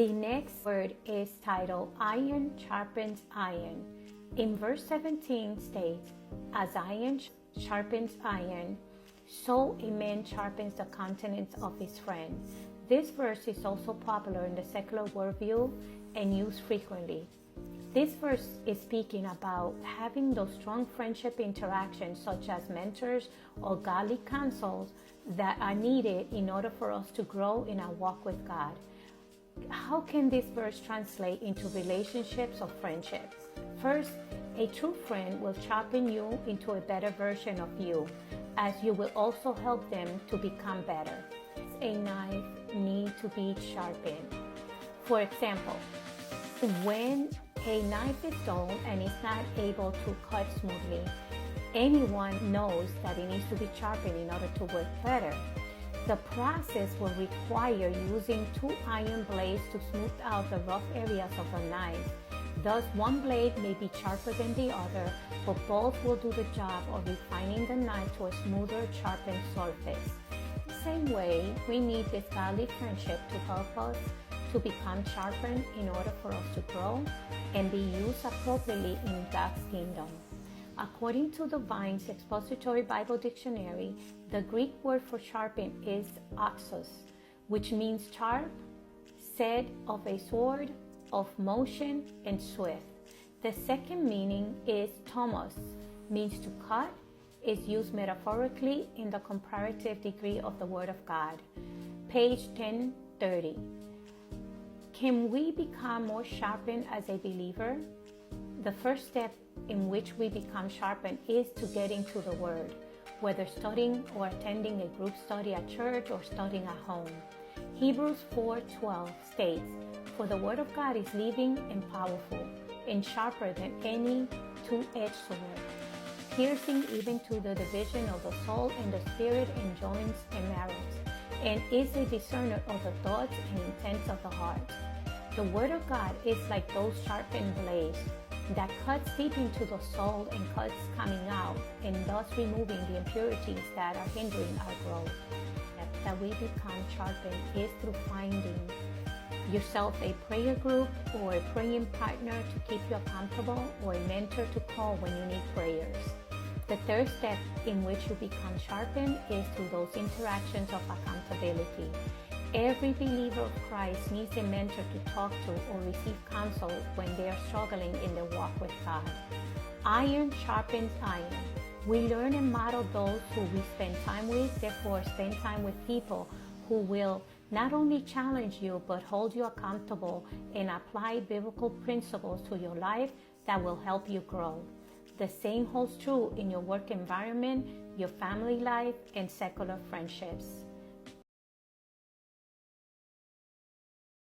The next word is titled Iron Sharpens Iron. In verse 17 states, as iron sharpens iron, so a man sharpens the countenance of his friend. This verse is also popular in the secular worldview and used frequently. This verse is speaking about having those strong friendship interactions such as mentors or godly counsels that are needed in order for us to grow in our walk with God. How can this verse translate into relationships or friendships? First, a true friend will sharpen you into a better version of you, as you will also help them to become better. A knife needs to be sharpened. For example, when a knife is dull and is not able to cut smoothly, anyone knows that it needs to be sharpened in order to work better. The process will require using 2 iron blades to smooth out the rough areas of a knife. Thus, one blade may be sharper than the other, but both will do the job of refining the knife to a smoother, sharpened surface. The same way, we need this godly friendship to help us to become sharpened in order for us to grow and be used appropriately in God's kingdom. According to the Vine's Expository Bible Dictionary, the Greek word for sharpen is oxos, which means sharp, said of a sword, of motion, and swift. The second meaning is tomos, means to cut, is used metaphorically in the comparative degree of the Word of God. Page 1030. Can we become more sharpened as a believer? The first step in which we become sharpened is to get into the Word, whether studying or attending a group study at church or studying at home. Hebrews 4:12 states, "For the Word of God is living and powerful, and sharper than any two-edged sword, piercing even to the division of the soul and the spirit and joints and marrows, and is a discerner of the thoughts and intents of the heart." The Word of God is like those sharpened blades that cuts deep into the soul and cuts coming out, and thus removing the impurities that are hindering our growth. That we become sharpened is through finding yourself a prayer group or a praying partner to keep you accountable, or a mentor to call when you need prayers. The third step in which you become sharpened is through those interactions of accountability. Every believer of Christ needs a mentor to talk to or receive counsel when they are struggling in their walk with God. Iron sharpens iron. We learn and model those who we spend time with, therefore spend time with people who will not only challenge you but hold you accountable and apply biblical principles to your life that will help you grow. The same holds true in your work environment, your family life, and secular friendships.